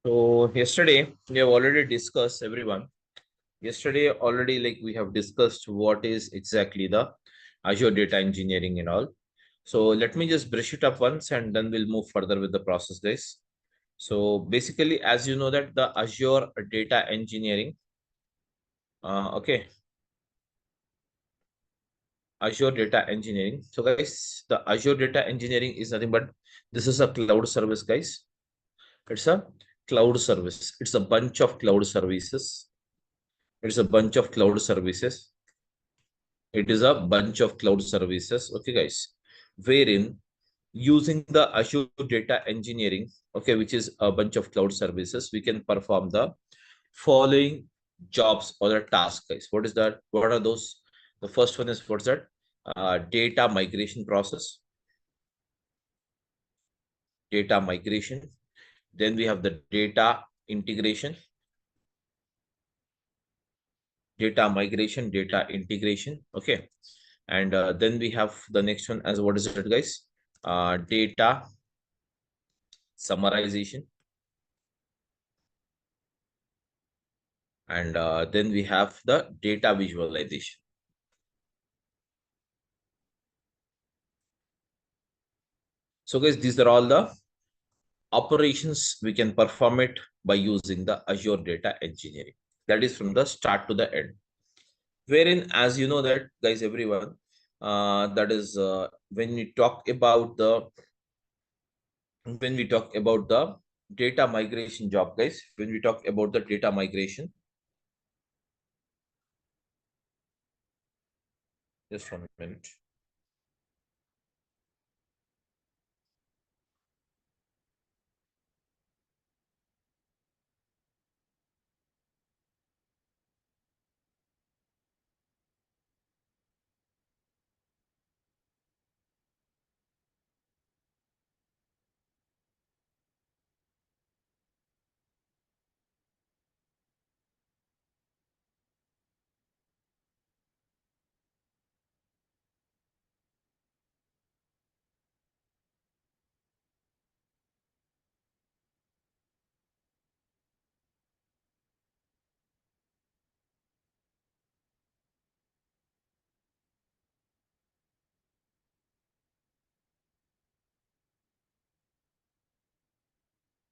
So yesterday we have already discussed everyone. Yesterday already we have discussed what is exactly the Azure data engineering and all. So let me just brush it up once and then we'll move further with the process, guys. So basically, as you know that the Azure data engineering, okay, Azure data engineering. So guys, the Azure data engineering is nothing but this is a cloud service, guys. It's a cloud service. It's a bunch of cloud services. It's a bunch of cloud services. It is a bunch of cloud services. Okay, guys, wherein using the Azure data engineering, okay, which is a bunch of cloud services, we can perform the following jobs or the tasks, guys. What is that? What are those? The first one is what's that? Data migration process. Data migration. Then we have the data integration. Data migration, data integration. Okay. And then we have the next one as what is it, guys? Data summarization. And then we have the data visualization. So guys, these are all the operations we can perform it by using the Azure data engineering. That is from the start to the end. Wherein, as you know that, guys, everyone, that is when we talk about the data migration job, guys, when we talk about the data migration, just 1 minute.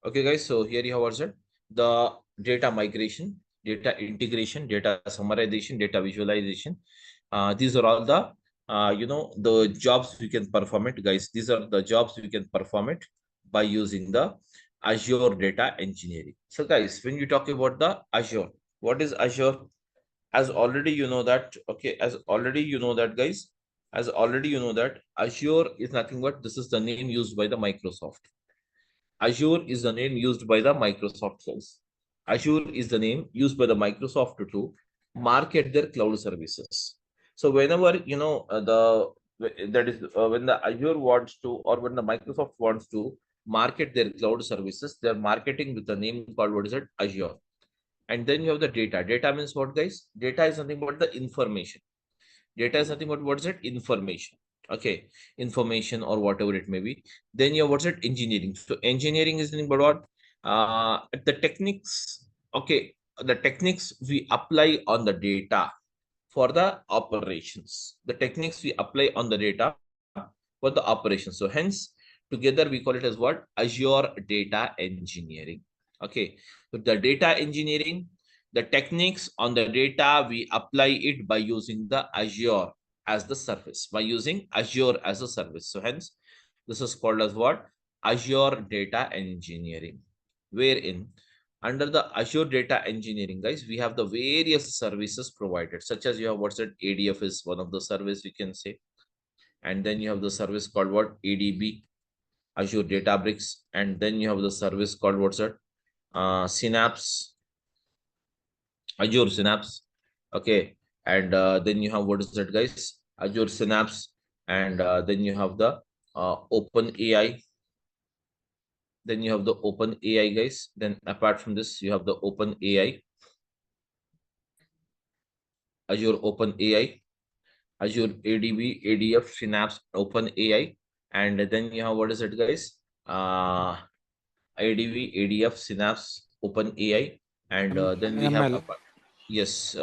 Okay, guys, so here you have also the data migration, data integration, data summarization, data visualization. These are all the the jobs we can perform it, guys. These are the jobs we can perform it by using the Azure data engineering. So guys, when you talk about the Azure, what is Azure? As already you know that, okay, as already you know that, guys, as already you know that Azure is nothing but this is the name used by the Microsoft. Azure is the name used by the Microsoft guys. Azure is the name used by the Microsoft to market their cloud services. So whenever that is when the Azure wants to, or when the Microsoft wants to market their cloud services, they're marketing with the name called what is it? Azure. And then you have the data. Data means what, guys? Data is nothing but the information. Data is nothing but what is it? Information. Okay, information or whatever it may be. Then you have what's it? Engineering. So engineering is nothing but what? The techniques. Okay, the techniques we apply on the data for the operations. The techniques we apply on the data for the operations. So hence, together we call it as what? Azure data engineering. Okay, so the data engineering, the techniques on the data, we apply it by using the Azure as the service, by using Azure as a service. So hence, this is called as what? Azure data engineering, wherein under the Azure data engineering, guys, we have the various services provided, such as you have what's it? ADF is one of the service we can say. And then you have the service called what? ADB, Azure Databricks. And then you have the service called what's it? Synapse, Azure Synapse. Okay. And then you have what is that, guys? Azure Synapse. And then you have the Open AI. Then you have the Open AI, guys. Then apart from this, you have the Open AI, Azure Open AI, Azure ADB, ADF, Synapse, Open AI. And then you have what is it, guys? ADV, ADF, Synapse, OpenAI, and then we have ML. yes,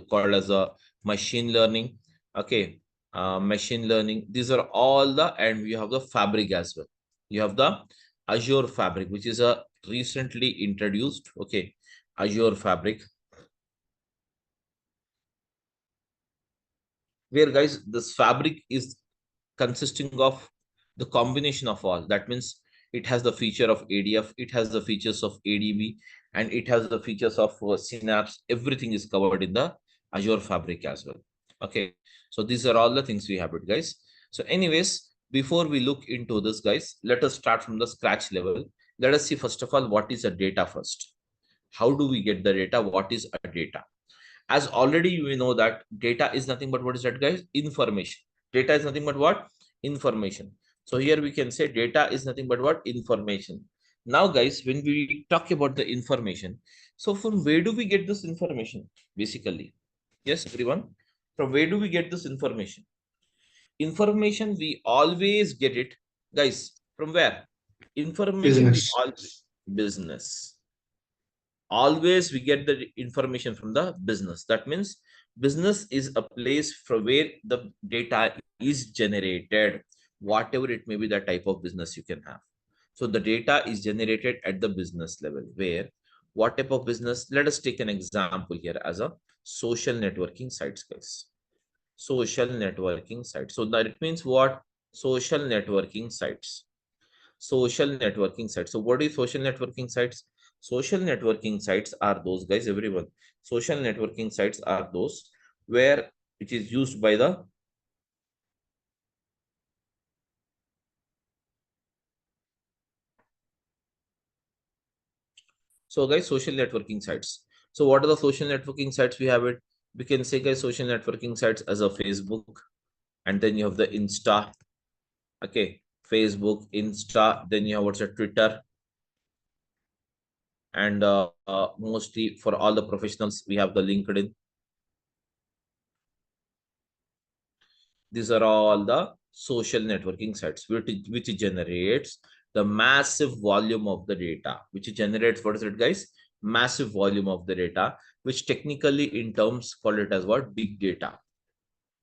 called as a machine learning. Okay, machine learning. These are all the, and we have the Fabric as well. You have the Azure Fabric, which is a recently introduced. Okay, Azure Fabric, where guys this Fabric is consisting of the combination of all. That means it has the feature of ADF, it has the features of ADB, and it has the features of Synapse. Everything is covered in the Azure Fabric as well. Okay, so these are all the things we have it, guys. So anyways, before we look into this, guys, let us start from the scratch level. Let us see first of all what is a data first. How do we get the data? What is a data? As already we know that data is nothing but what is that, guys? Information. Data is nothing but what? Information. So here we can say data is nothing but what? Information. Now guys, when we talk about the information, so from where do we get this information basically? Yes, everyone, from where do we get this information? Information we always get it, guys, from where? Information we Business. always business. Always we get the information from the business. That means business is a place from where the data is generated, whatever it may be, the type of business you can have. So the data is generated at the business level, where what type of business? Let us take an example here as a social networking sites, guys. Social networking sites. So that it means what? Social networking sites. Social networking sites. So what is social networking sites? Social networking sites are those, guys, everyone. Social networking sites are those where it is used by the so guys, social networking sites. So what are the social networking sites we have it? We can say, guys, social networking sites as a Facebook, and then you have the Insta. Okay, Facebook, Insta, then you have what's a Twitter, and mostly for all the professionals we have the LinkedIn. These are all the social networking sites which generates the massive volume of the data, which generates, what is it, guys? Massive volume of the data, which technically in terms call it as what? Big data.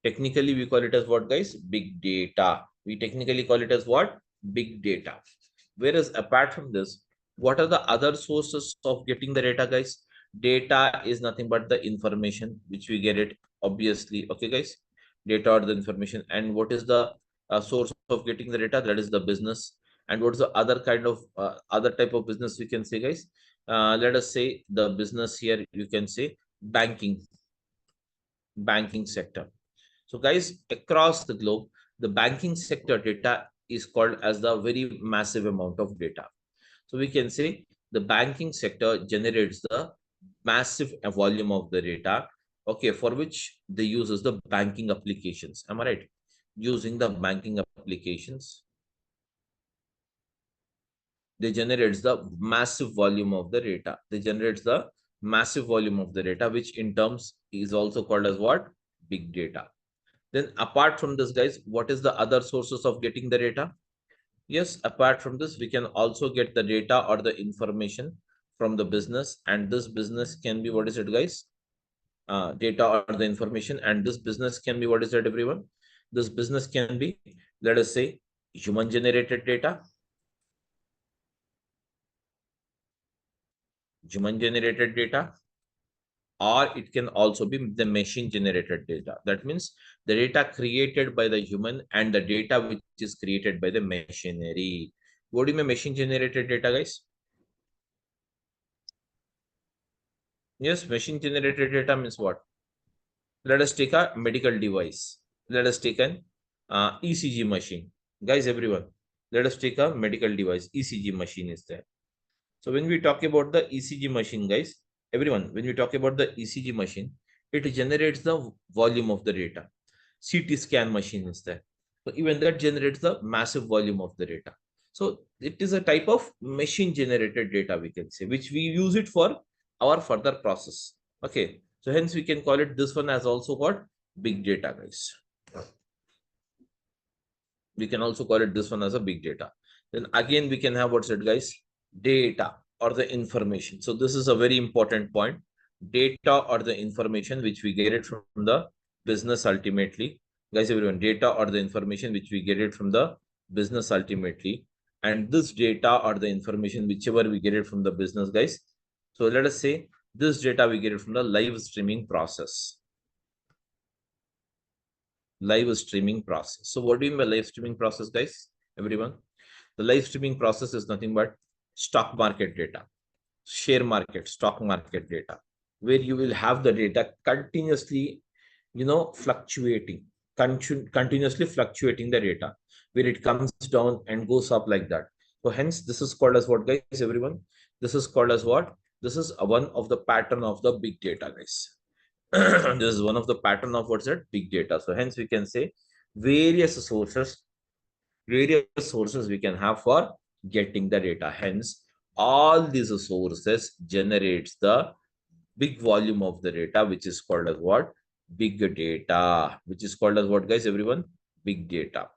Technically, we call it as what, guys? Big data. We technically call it as what? Big data. Whereas apart from this, what are the other sources of getting the data, guys? Data is nothing but the information which we get it, obviously. Okay, guys? Data or the information. And what is the source of getting the data? That is the business. And what is the other kind of other type of business we can say, guys? Let us say the business here, you can say banking sector. So guys, across the globe, the banking sector data is called as the very massive amount of data. So we can say the banking sector generates the massive volume of the data, okay, for which they uses the banking applications. Am I right? Using the banking applications, they generates the massive volume of the data. They generates the massive volume of the data, which in terms is also called as what? Big data. Then apart from this, guys, what is the other sources of getting the data? Yes, apart from this, we can also get the data or the information from the business. And this business can be, what is it, guys? Data or the information. And this business can be, what is it, everyone? This business can be, let us say, human generated data. Human generated data, or it can also be the machine generated data. That means the data created by the human and the data which is created by the machinery. What do you mean machine generated data, guys? Yes, machine generated data means what? Let us take a medical device. Let us take an ECG machine. Guys, everyone, let us take a medical device. ECG machine is there. So when we talk about the ECG machine, guys, everyone, when we talk about the ECG machine, it generates the volume of the data. CT scan machine is there. So even that generates the massive volume of the data. So it is a type of machine generated data, we can say, which we use it for our further process. Okay. So hence we can call it this one as also what? Big data, guys. We can also call it this one as a big data. Then again, we can have what's it, guys? data or the information. So this is a very important point. Data or the information which we get it from the business ultimately. Guys, everyone, data or the information which we get it from the business ultimately. And this data or the information, whichever we get it from the business, guys. So let us say this data we get it from the live streaming process. Live streaming process. So what do you mean by live streaming process, guys? Everyone, the live streaming process is nothing but stock market data, share market, stock market data, where you will have the data continuously, fluctuating, continuously fluctuating the data, where it comes down and goes up like that. So hence, this is called as what, guys, everyone? This is called as what? This is one of the pattern of the big data, guys. This is one of the pattern of what's that? Big data. So hence, we can say various sources we can have for getting the data. Hence, all these sources generates the big volume of the data, which is called as what? Big data, which is called as what, guys, everyone? Big data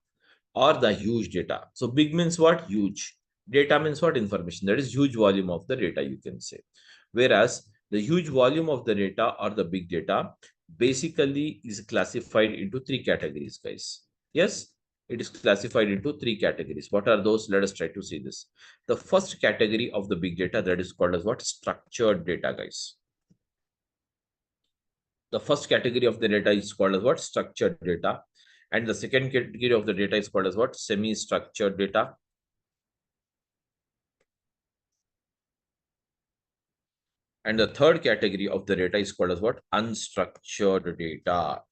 or the huge data. So big means what? Huge. Data means what? Information. That is huge volume of the data, you can say. Whereas the huge volume of the data or the big data basically is classified into three categories, guys. Yes, it is classified into three categories. What are those? Let us try to see this. The first category of the big data, that is called as what? Structured data, guys. The first category of the data is called as what? Structured data. And the second category of the data is called as what? Semi-structured data. And the third category of the data is called as what? Unstructured data.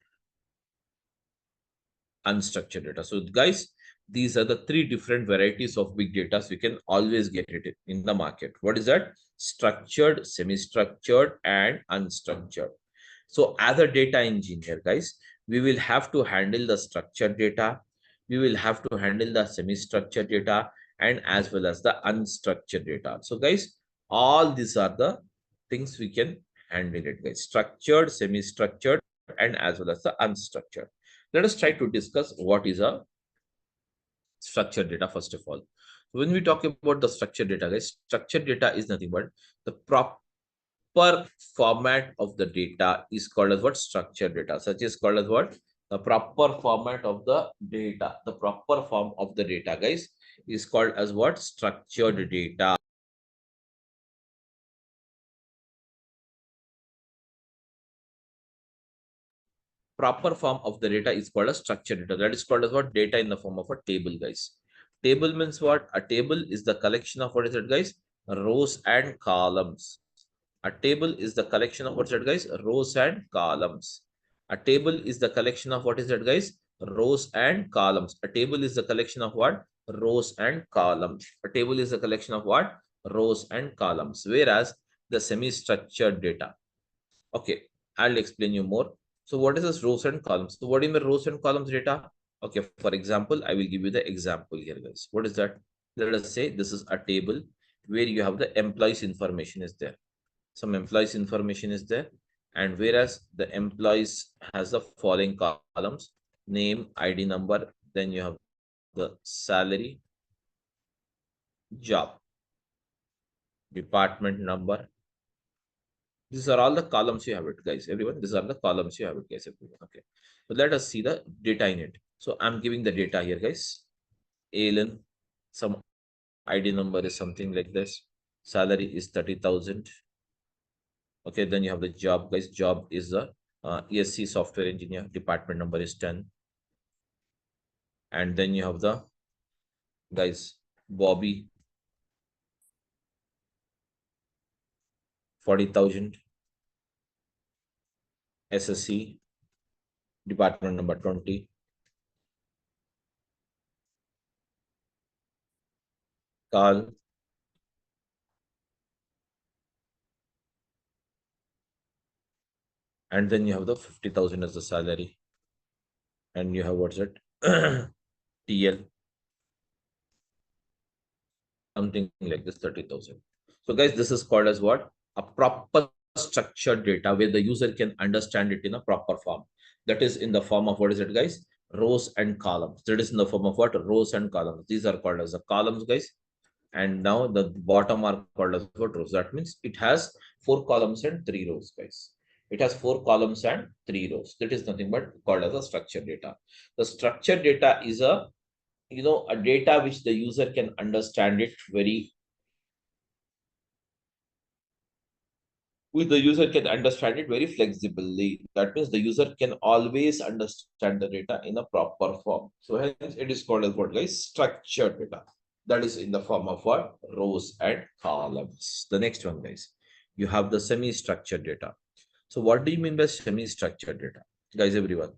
Unstructured data. So guys, these are the three different varieties of big data. So you can always get it in the market. What is that? Structured, semi-structured, and unstructured. So as a data engineer, guys, we will have to handle the structured data. We will have to handle the semi-structured data and as well as the unstructured data. So guys, all these are the things we can handle it, guys. Structured, semi-structured, and as well as the unstructured. Let us try to discuss what is a structured data first of all. When we talk about the structured data, guys, structured data is nothing but the proper format of the data is called as what? Structured data. Such is called as what? The proper format of the data. The proper form of the data, guys, is called as what? Structured data. Proper form of the data is called a structured data. That is called as what? Data in the form of a table, guys. Table means what? A table is the collection of what is it, guys? Rows and columns. A table is the collection of what's it, guys? Rows and columns. A table is the collection of what is it, guys? Rows and columns. A table is the collection of what? Rows and columns. A table is the collection of what? Rows and columns. Whereas the semi-structured data. Okay, I'll explain you more. So what is this rows and columns? So what do you mean rows and columns data? Okay, for example, I will give you the example here, guys. What is that? Let us say this is a table where you have the employees information is there. Some employees information is there. And whereas the employees has the following columns: name, ID number, then you have the salary, job, department number. These are all the columns you have it, guys. Everyone, these are the columns you have it, guys. Everyone. Okay. So let us see the data in it. So I'm giving the data here, guys. Alien, some ID number is something like this. Salary is 30,000. Okay, then you have the job, guys. Job is the ESC software engineer. Department number is 10. And then you have the, guys, Bobby, 40,000. SSC, department number 20. Carl, and then you have the 50,000 as the salary. And you have what's it? TL, something like this, 30,000. So guys, this is called as what? A proper structured data where the user can understand it in a proper form. That is in the form of what is it, guys? Rows and columns. That is in the form of what? Rows and columns. These are called as the columns, guys. And now the bottom are called as what rows. That means it has 4 columns and 3 rows, guys. It has 4 columns and 3 rows. That is nothing but called as a structured data. The structured data is a a data which the user can understand it very the user can understand it very flexibly. That means the user can always understand the data in a proper form. So hence it is called as what, guys? Structured data. That is in the form of what? Rows and columns. The next one, guys. You have the semi-structured data. So what do you mean by semi-structured data? Guys, everyone.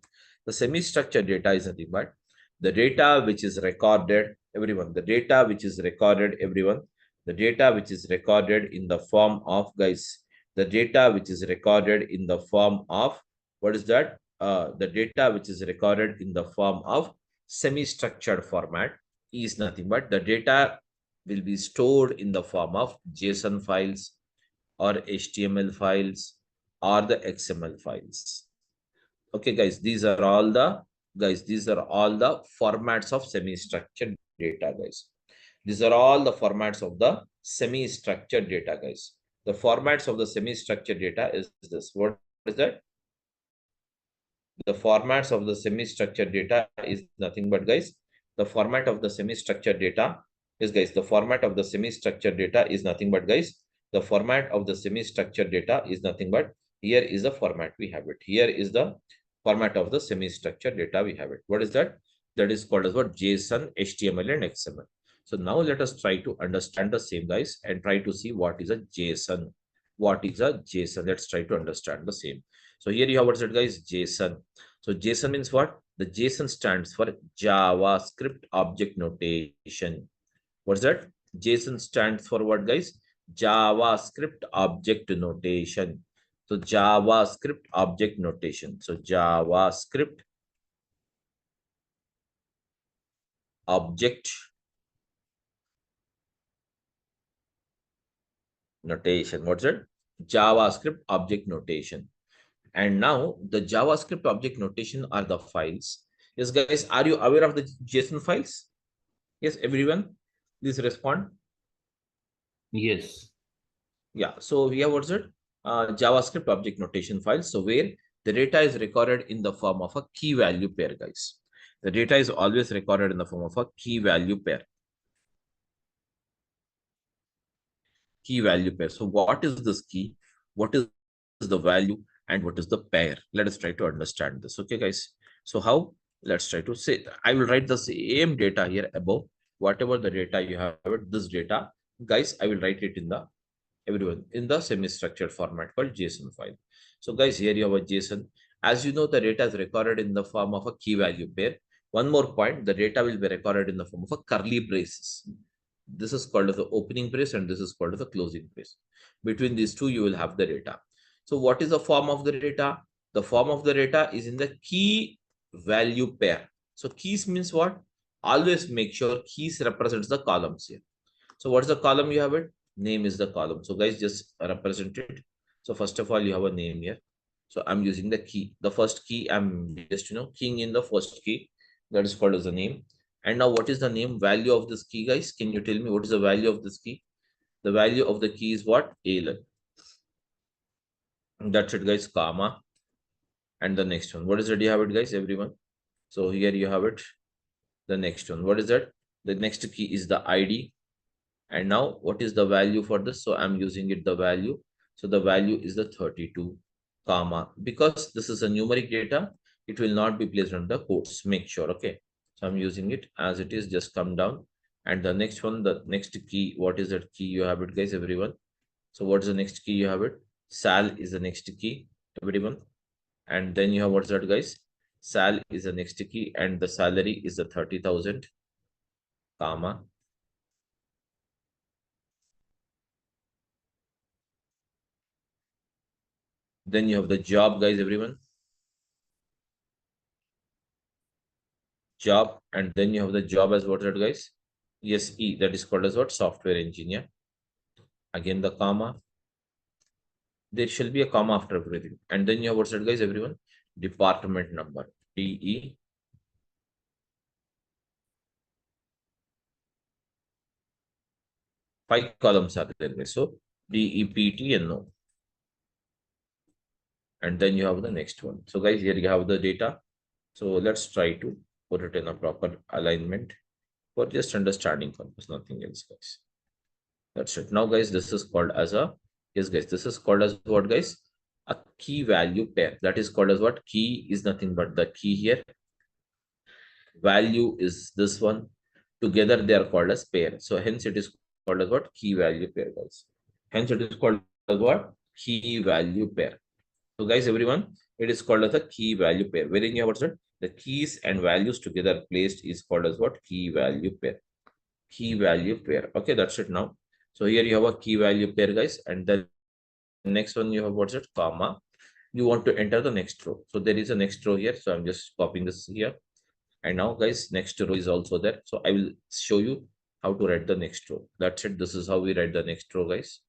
The semi-structured data is nothing but the data which is recorded, everyone. The data which is recorded, everyone. The data which is recorded in the form of, guys, the data which is recorded in the form of, what is that? The data which is recorded in the form of semi-structured format is nothing but the data will be stored in the form of JSON files or HTML files or the XML files. Okay, guys, these are all the formats of semi-structured data, guys. These are all the formats of the semi-structured data, guys. The formats of the semi-structured data is this. What is that? The formats of the semi-structured data is nothing but, guys, the format of the semi-structured data is, guys, the format of the semi-structured data is nothing but, guys, the format of the semi-structured data is nothing but, here is the format we have it. Here is the format of the semi-structured data we have it. What is that? That is called as what? JSON, HTML, and XML. So now let us try to understand the same, guys, and try to see what is a JSON. What is a JSON? Let's try to understand the same. So here you have what's it, guys? JSON. So JSON means what? The JSON stands for JavaScript Object Notation. What's that? JSON stands for what, guys? JavaScript Object Notation. So JavaScript Object Notation. So JavaScript Object Notation. What's it? JavaScript Object Notation. And now the JavaScript object notation are the files. Yes, guys, are you aware of the JSON files? Yes, everyone, please respond. Yes. Yeah, so we have what's it? JavaScript object notation files. So where the data is recorded in the form of a key value pair, guys. The data is always recorded in the form of a key value pair. Key value pair. So what is this key? What is the value? And what is the pair? Let us try to understand this. Okay, guys. So how? Let's try to say, I will write the same data here above. Whatever the data you have, this data, guys, I will write it in the everyone in the semi-structured format called JSON file. So guys, here you have a JSON. As you know, the data is recorded in the form of a key value pair. One more point, the data will be recorded in the form of a curly braces. This is called as the opening brace and this is called as the closing brace. Between these two, you will have the data. So what is the form of the data? The form of the data is in the key value pair. So keys means what? Always make sure keys represents the columns here. So what's the column you have it? Name is the column. So guys, just represent it. So first of all, you have a name here. So I'm using the key. The first key, I'm just, keying in the first key. That is called as a name. And now what is the name value of this key, guys? Can you tell me what is the value of this key? The value of the key is what? ALN. That's it, guys, comma. And the next one. What is it? You have it, guys, everyone. So here you have it. The next one. What is that? The next key is the ID. And now what is the value for this? So I'm using it the value. So the value is the 32, comma. Because this is a numeric data, it will not be placed on the quotes. Make sure, okay? So I'm using it as it is, just come down. And the next one, the next key, what is that key? You have it, guys, everyone. So what's the next key you have it? Sal is the next key, everyone. And then you have what's that, guys? Sal is the next key and the salary is the 30,000, comma. Then you have the job, guys, everyone. Job, and then you have the job as what, that, guys? Yes, E, that is called as what? Software engineer. Again, the comma. There shall be a comma after everything. And then you have what's that, guys, everyone? Department number. DE. 5 columns are there, guys. So DEPT and no. And then you have the next one. So guys, here you have the data. So let's try to put it in a proper alignment for just understanding purpose, nothing else, guys. That's it. Now, guys, this is called as a, yes, guys, this is called as what, guys? A key value pair. That is called as what? Key is nothing but the key here. Value is this one. Together they are called as pair. So hence it is called as what? Key value pair, guys. Hence it is called as what? Key value pair. So guys, everyone, it is called as a key value pair. Wherein you have what? The keys and values together placed is called as what? Key value pair. Key value pair. Okay, that's it now. So here you have a key value pair, guys, and then next one you have what's it? Comma. You want to enter the next row. So there is a next row here. So I'm just copying this here. And now, guys, next row is also there. So I will show you how to write the next row. That's it. This is how we write the next row, guys.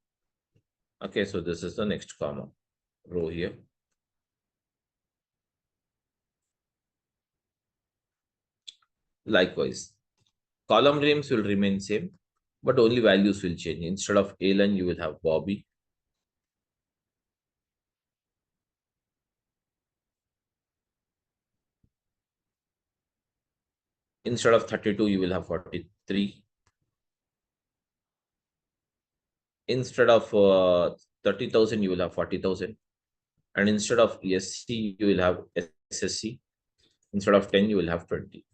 Okay, so this is the next comma row here. Likewise, column names will remain same, but only values will change. Instead of Alan, you will have Bobby. Instead of 32, you will have 43. Instead of 30,000, you will have 40,000. And instead of ESC, you will have SSC. Instead of 10, you will have 20.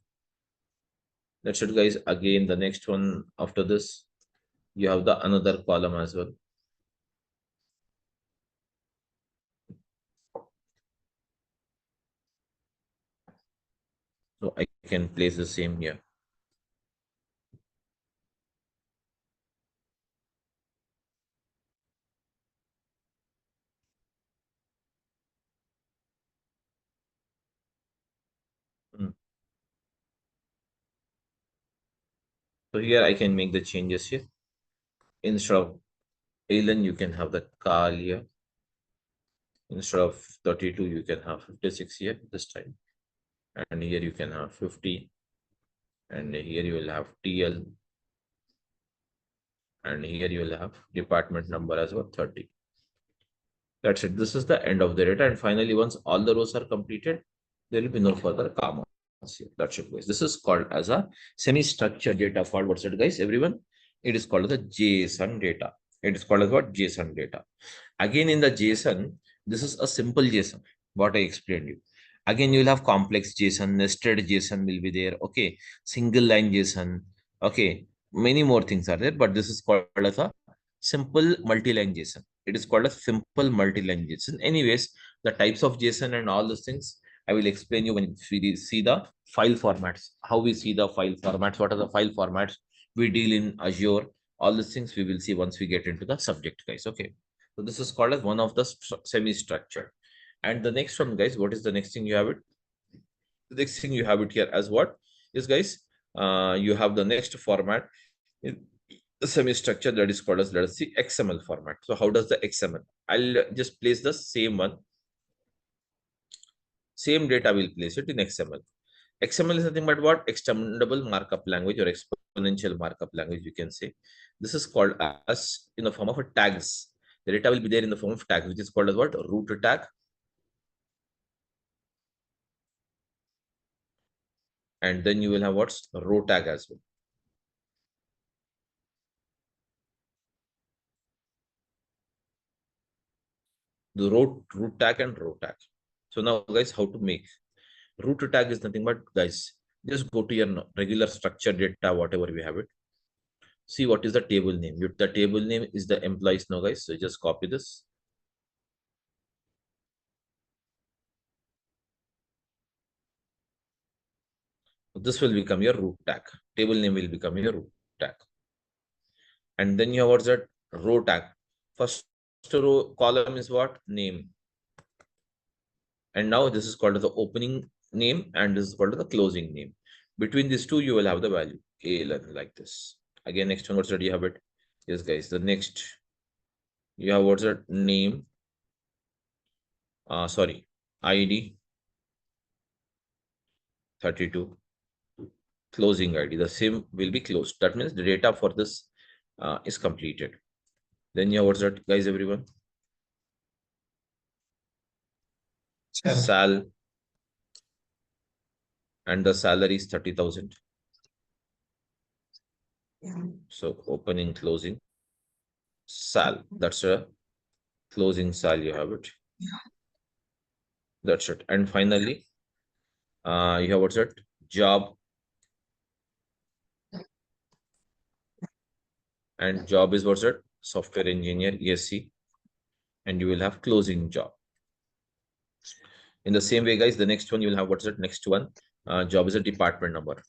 That's it, guys. Again, the next one after this, you have the another column as well. So I can place the same here. So here I can make the changes here. Instead of Alan, you can have the Carl here. Instead of 32, you can have 56 here this time. And here you can have 50. And here you will have TL. And here you will have department number as well, 30. That's it. This is the end of the data. And finally, once all the rows are completed, there will be no further commas here. That's it, guys. This is called as a semi-structured data file. What's it, guys? Everyone, it is called the JSON data. It is called as what? JSON data. Again, in the JSON, this is a simple JSON, what I explained you. Again, you will have complex JSON, nested JSON will be there. Okay, single line JSON. Okay, many more things are there, but this is called as a simple multi-line JSON. It is called a simple multi-line JSON. Anyways, the types of JSON and all those things, I will explain you when we see the file formats, how we see the file formats, what are the file formats we deal in Azure. All these things we will see once we get into the subject, guys. Okay. So this is called as one of the semi-structured. And the next one, guys, what is the next thing you have it? The next thing you have it here as what is, guys, you have the next format in the semi-structure that is called as, let us see, XML format. So how does the XML? I'll just place the same one. Same data will place it in XML. XML is nothing but what? Extendable markup language or exponential markup language, you can say. This is called as in the form of a tags. The data will be there in the form of tags, which is called as what? Root tag. And then you will have what's row tag as well. The root tag and row tag. So now, guys, how to make root tag is nothing but, guys, just go to your regular structured data, whatever we have it. See what is the table name. The table name is the employees now, guys. So just copy this. This will become your root tag. Table name will become your root tag. And then you have what's that? Row tag. First row column is what? Name. And now this is called the opening name and this is called the closing name. Between these two, you will have the value ALN like this. Again, next one, what's that you have it? Yes, guys, the next you have what's that? Name. Sorry, ID 32. Closing ID. The same will be closed. That means the data for this is completed. Then you have what's that, guys, everyone? Sal, and the salary is 30,000. So opening, closing, sal. That's a closing sal. You have it. That's it. And finally, you have what's that? Job. And job is what's that? Software engineer, ESC. And you will have closing job. In the same way, guys, the next one you will have what's that? Next one. Job is a department number.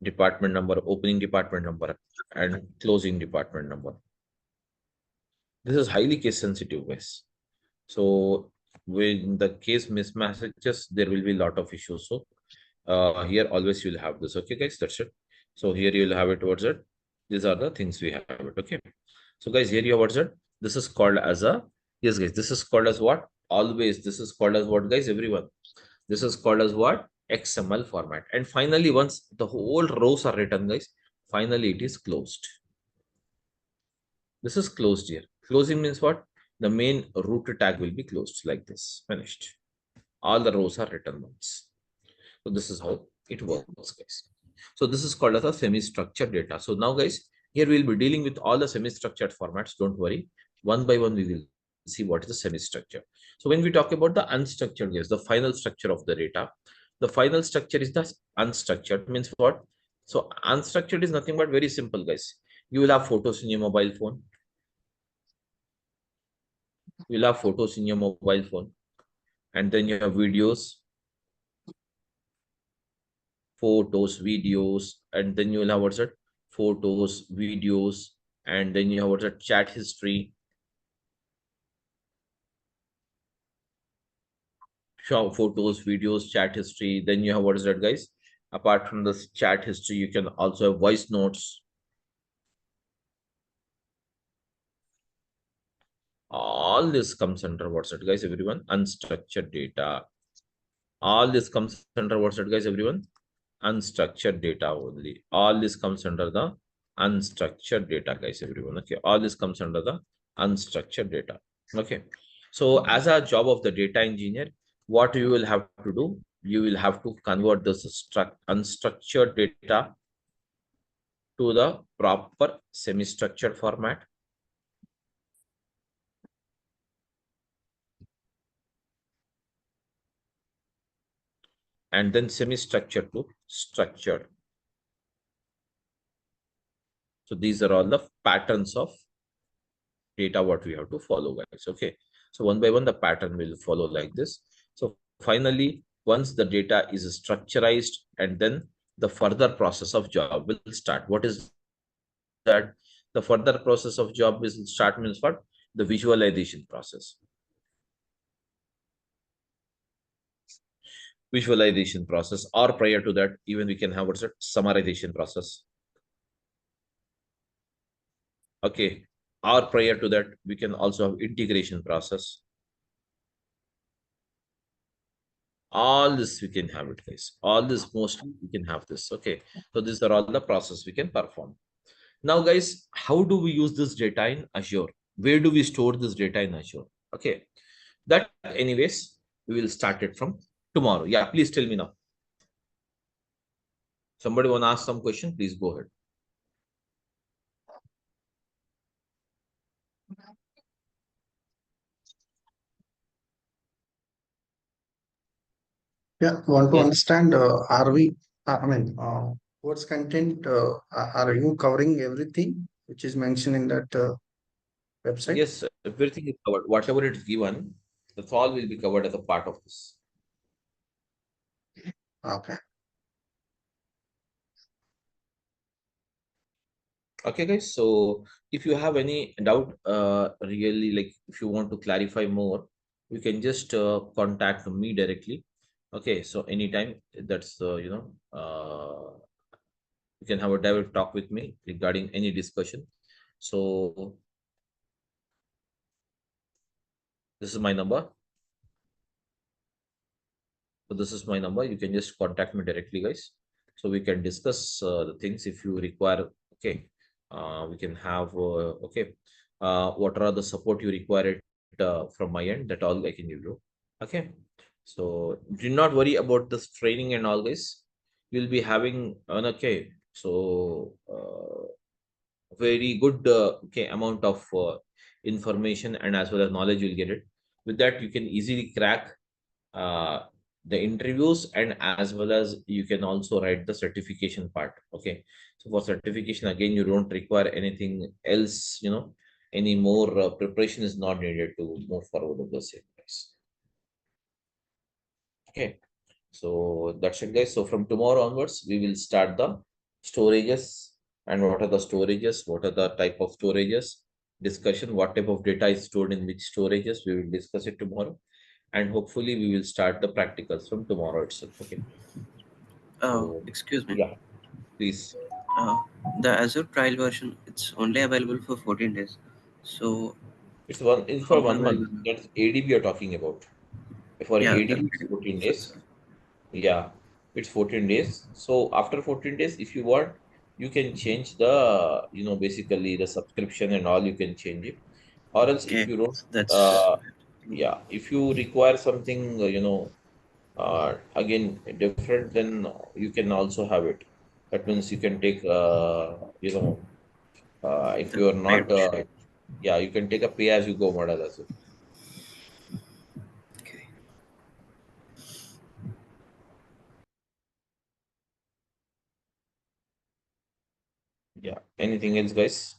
Department number, opening department number, and closing department number. This is highly case sensitive, guys. So when the case mismatches, there will be a lot of issues. So here always you'll have this. Okay, guys, that's it. So here you'll have it towards it. These are the things we have it. Okay. So guys, here you have what's it. This is called as a, yes, guys, this is called as what? Always this is called as what, guys, everyone? This is called as what? XML format. And finally, once the whole rows are written, guys, finally it is closed. This is closed here. Closing means what? The main root tag will be closed like this. Finished. All the rows are written once. So this is how it works, guys. So this is called as a semi-structured data. So now, guys, here we'll be dealing with all the semi-structured formats. Don't worry. One by one, we will see what is the semi-structure. So when we talk about the unstructured, guys, the final structure of the data, the final structure is the unstructured. Means what? So unstructured is nothing but very simple, guys. You will have photos in your mobile phone. You'll have photos in your mobile phone, and then you have videos, and then you'll have what's it? Photos, videos, and then you have what's it? Chat history. Show photos, videos, chat history. Then you have what is that, guys? Apart from this chat history, you can also have voice notes. All this comes under what's it, guys, everyone? Unstructured data. All this comes under what's it, guys, everyone? Unstructured data only. All this comes under the unstructured data, guys, everyone. Okay, all this comes under the unstructured data. Okay, so as a job of the data engineer, what you will have to do, you will have to convert this unstructured data to the proper semi-structured format. And then semi-structured to structured. So these are all the patterns of data what we have to follow, guys. Okay, so one by one the pattern will follow like this. So finally, once the data is structurized, and then the further process of job will start. What is that? The further process of job will start means what? The visualization process. Visualization process, or prior to that, even we can have what's it? Summarization process. Okay, or prior to that, we can also have integration process. All this we can have it, guys. All this mostly we can have this. Okay, so these are all the process we can perform. Now, guys, how do we use this data in Azure? Where do we store this data in Azure? Okay, that anyways, we will start it from tomorrow. Yeah, please tell me now. Somebody want to ask some question? Please go ahead. Yeah, want to Yes. understand, are we, what's content, are you covering everything which is mentioned in that website? Yes, everything is covered. Whatever it is given, that's all will be covered as a part of this. Okay. Okay, guys. So if you have any doubt, really, like if you want to clarify more, you can just contact me directly. Okay, so anytime, that's you can have a direct talk with me regarding any discussion. So this is my number. So this is my number. You can just contact me directly, guys. So we can discuss the things if you require. Okay. We can have okay. What are the support you require it from my end? That all I can give you. Okay. So do not worry about this training and all this. You'll be having an okay. So very good okay amount of information and as well as knowledge you'll get it. With that, you can easily crack uh, the interviews and as well as you can also write the certification part. Okay, so for certification again you don't require anything else, any more preparation is not needed to move forward with the same guys. Okay, so that's it guys. So from tomorrow onwards we will start the storages and what are the storages, what are the type of storages discussion, what type of data is stored in which storages, we will discuss it tomorrow, and hopefully we will start the practicals from tomorrow itself. Okay. So Excuse me. yeah, please. The Azure trial version, it's only available for 14 days. So It's how for am 1 month. I gonna? That's ADB you're talking about. For Yeah, ADB, that's it's it. 14 So, days. Yeah, it's 14 days. So after 14 days, if you want, you can change the, basically the subscription and all, you can change it. Or else if okay, you don't, that's yeah, if you require something, again, different, then you can also have it. That means you can take, if the you are paid not, version. yeah, you can take a pay as you go model as well. Okay. Yeah. Anything else, guys?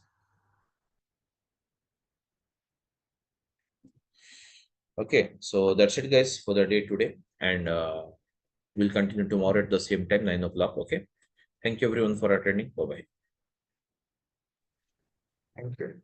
Okay. So that's it, guys, for the day today. And we'll continue tomorrow at the same time, 9 o'clock. Okay. Thank you, everyone, for attending. Bye bye. Thank you.